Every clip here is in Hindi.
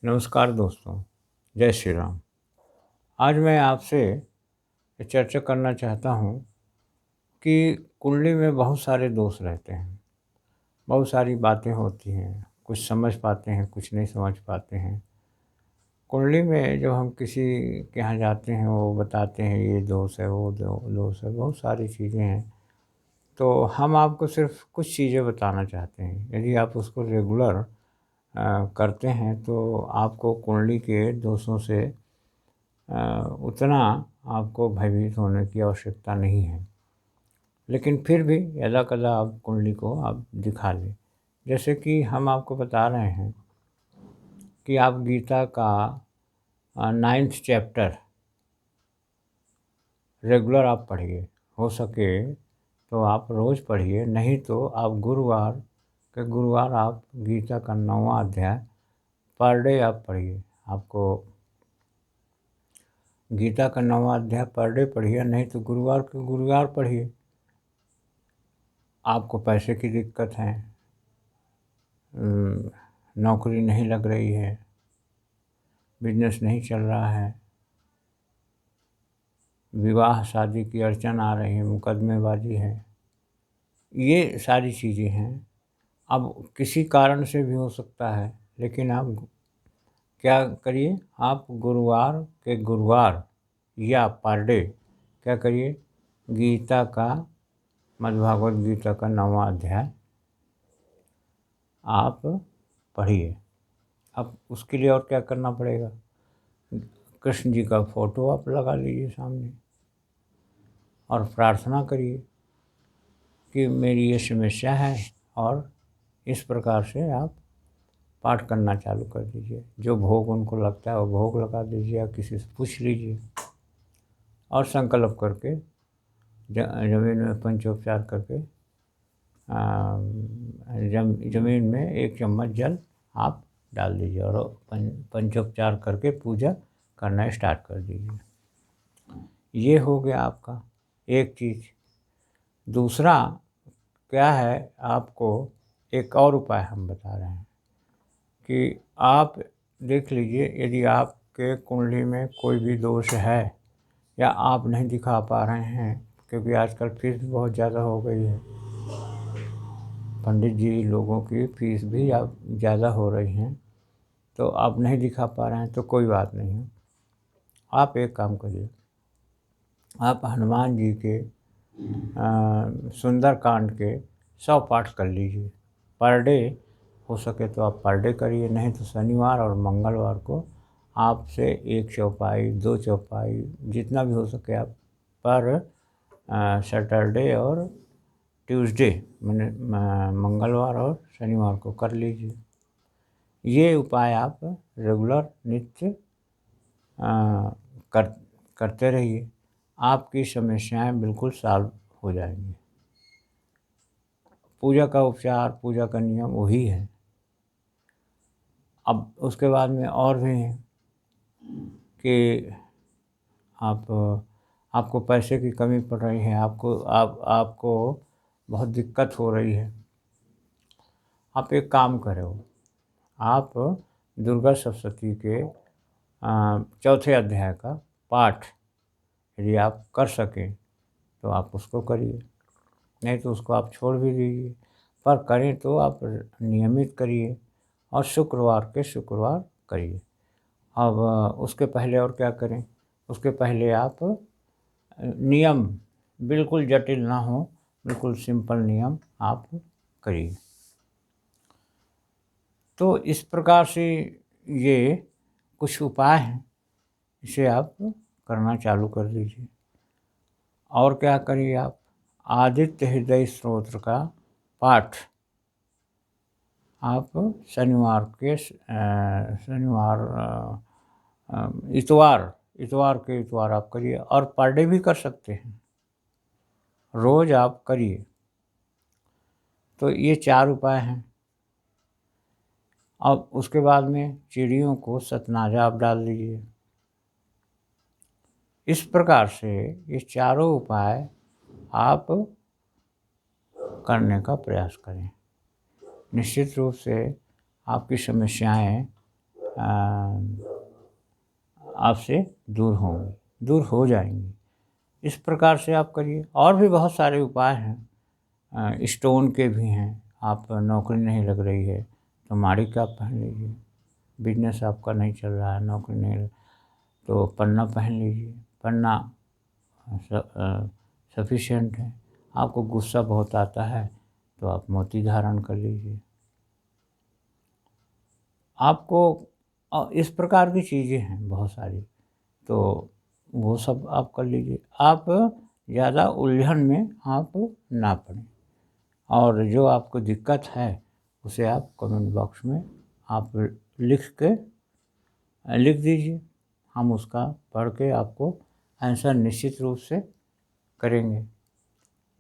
नमस्कार दोस्तों, जय श्री राम। आज मैं आपसे चर्चा करना चाहता हूँ कि कुंडली में बहुत सारे दोष रहते हैं, बहुत सारी बातें होती हैं, कुछ समझ पाते हैं, कुछ नहीं समझ पाते हैं। कुंडली में जब हम किसी के यहाँ जाते हैं, वो बताते हैं ये दोष है, वो दोष है, बहुत सारी चीज़ें हैं। तो हम आपको सिर्फ कुछ चीज़ें बताना चाहते हैं। यदि आप उसको रेगुलर करते हैं तो आपको कुंडली के दोषों से उतना आपको भयभीत होने की आवश्यकता नहीं है। लेकिन फिर भी यदा-कदा आप कुंडली को आप दिखा लें। जैसे कि हम आपको बता रहे हैं कि आप गीता का 9th चैप्टर रेगुलर आप पढ़िए। हो सके तो आप रोज़ पढ़िए, नहीं तो आप गुरुवार आप गीता का 9वां अध्याय पर डे आप पढ़िए। आपको गीता का 9वां अध्याय पर डे पढ़िए, नहीं तो गुरुवार के गुरुवार पढ़िए। आपको पैसे की दिक्कत है, नौकरी नहीं लग रही है, बिजनेस नहीं चल रहा है, विवाह शादी की अड़चन आ रही है, मुकदमेबाजी है, ये सारी चीज़ें हैं। अब किसी कारण से भी हो सकता है, लेकिन आप क्या करिए, आप गुरुवार के गुरुवार या पर डे क्या करिए, गीता का मद्भागवत गीता का 9वां अध्याय आप पढ़िए। अब उसके लिए और क्या करना पड़ेगा, कृष्ण जी का फ़ोटो आप लगा लीजिए सामने और प्रार्थना करिए कि मेरी ये समस्या है, और इस प्रकार से आप पाठ करना चालू कर दीजिए। जो भोग उनको लगता है वो भोग लगा दीजिए, या किसी से पूछ लीजिए और संकल्प करके ज़मीन में पंचोपचार करके ज़मीन में 1 चम्मच जल आप डाल दीजिए और पंचोपचार करके पूजा करना स्टार्ट कर दीजिए। ये हो गया आपका एक चीज़। दूसरा क्या है, आपको एक और उपाय हम बता रहे हैं कि आप देख लीजिए, यदि आपके कुंडली में कोई भी दोष है या आप नहीं दिखा पा रहे हैं, क्योंकि आजकल फीस भी बहुत ज़्यादा हो गई है, पंडित जी लोगों की फीस भी अब ज़्यादा हो रही हैं, तो आप नहीं दिखा पा रहे हैं तो कोई बात नहीं है। आप एक काम करिए, आप हनुमान जी के सुंदर कांड के 100 पाठ कर लीजिए पर डे। हो सके तो आप पर डे करिए, नहीं तो शनिवार और मंगलवार को आपसे 1 चौपाई 2 चौपाई जितना भी हो सके आप पर सैटरडे और ट्यूसडे मैंने मंगलवार और शनिवार को कर लीजिए। ये उपाय आप रेगुलर नित्य कर करते रहिए, आपकी समस्याएं बिल्कुल सॉल्व हो जाएंगी। पूजा का उपचार, पूजा का नियम वही है। अब उसके बाद में और भी हैं कि आप आपको पैसे की कमी पड़ रही है, आपको बहुत दिक्कत हो रही है। आप एक काम करो, आप दुर्गा सप्तशती के 4थे अध्याय का पाठ यदि आप कर सकें तो आप उसको करिए, नहीं तो उसको आप छोड़ भी दीजिए। पर करें तो आप नियमित करिए और शुक्रवार के शुक्रवार करिए। अब उसके पहले और क्या करें, उसके पहले आप नियम बिल्कुल जटिल ना हो, बिल्कुल सिंपल नियम आप करिए। तो इस प्रकार से ये कुछ उपाय हैं, इसे आप करना चालू कर दीजिए। और क्या करिए, आप आदित्य हृदय स्तोत्र का पाठ आप इतवार आप करिए, और पर डे भी कर सकते हैं, रोज़ आप करिए। तो ये 4 उपाय हैं। अब उसके बाद में चिड़ियों को सतनाजा आप डाल दीजिए। इस प्रकार से ये चारों उपाय आप करने का प्रयास करें। निश्चित रूप से आपकी समस्याएं आपसे दूर होंगी, दूर हो जाएंगी। इस प्रकार से आप करिए। और भी बहुत सारे उपाय हैं, स्टोन के भी हैं। आप नौकरी नहीं लग रही है तो माणिक आप पहन लीजिए। बिजनेस आपका नहीं चल रहा है, नौकरी नहीं, तो पन्ना पहन लीजिए। पन्ना सफिशिएंट है। आपको गुस्सा बहुत आता है तो आप मोती धारण कर लीजिए। आपको इस प्रकार की चीज़ें हैं बहुत सारी, तो वो सब आप कर लीजिए। आप ज़्यादा उलझन में आप ना पड़ें, और जो आपको दिक्कत है उसे आप कमेंट बॉक्स में आप लिख दीजिए। हम उसका पढ़ के आपको आंसर निश्चित रूप से करेंगे।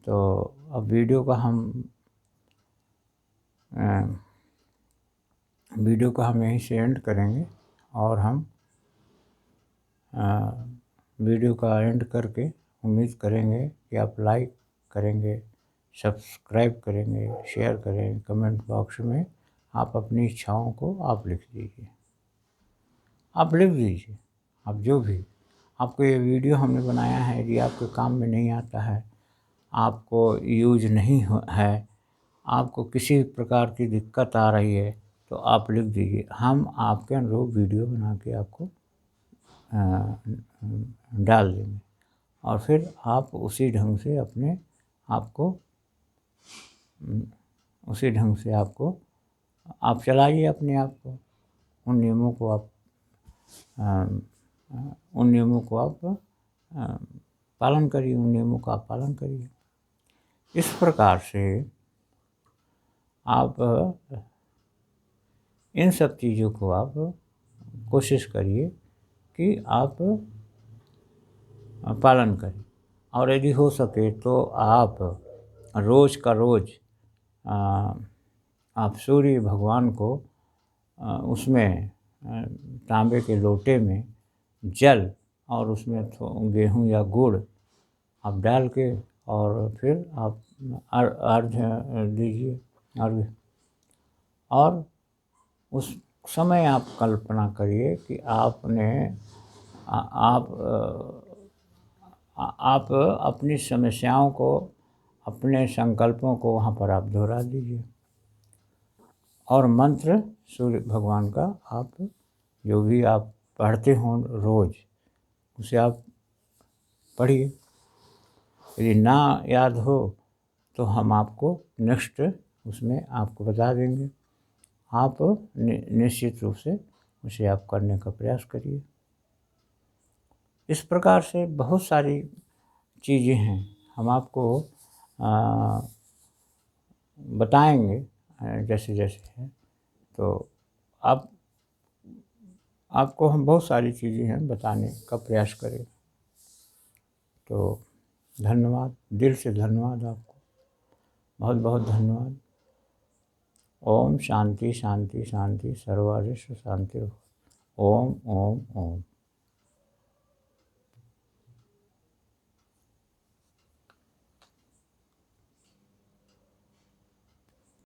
तो अब वीडियो को हम यहीं से एंड करेंगे, और हम वीडियो का एंड करके उम्मीद करेंगे कि आप लाइक करेंगे, सब्सक्राइब करेंगे, शेयर करें। कमेंट बॉक्स में आप अपनी इच्छाओं को आप लिख दीजिए। आप लिख दीजिए, आप जो भी आपको ये वीडियो हमने बनाया है यदि आपके काम में नहीं आता है, आपको यूज नहीं है, आपको किसी प्रकार की दिक्कत आ रही है, तो आप लिख दीजिए। हम आपके अनुरूप वीडियो बना के आपको डाल देंगे, और फिर आप उसी ढंग से अपने आपको उसी ढंग से आपको आप चलाइए अपने आप को। उन नियमों को आप पालन करिए, उन नियमों का आप पालन करिए। इस प्रकार से आप इन सब चीज़ों को आप कोशिश करिए कि आप पालन करें। और यदि हो सके तो आप रोज़ का रोज़ आप सूर्य भगवान को उसमें तांबे के लोटे में जल और उसमें गेहूँ या गुड़ आप डाल के, और फिर आप अर्घ्य दीजिए। अर्घ्य, और उस समय आप कल्पना करिए कि आप अपनी समस्याओं को, अपने संकल्पों को वहाँ पर आप दोहरा दीजिए, और मंत्र सूर्य भगवान का आप जो भी आप पढ़ते हों रोज़, उसे आप पढ़िए। यदि ना याद हो तो हम आपको नेक्स्ट उसमें आपको बता देंगे। आप निश्चित रूप से उसे आप करने का प्रयास करिए। इस प्रकार से बहुत सारी चीज़ें हैं, हम आपको बताएंगे जैसे जैसे है। तो आपको हम बहुत सारी चीज़ें हैं बताने का प्रयास करें। तो धन्यवाद, दिल से धन्यवाद आपको, बहुत बहुत धन्यवाद। ओम शांति शांति शांति, सर्वरिश्व शांति। ओम ओम ओम।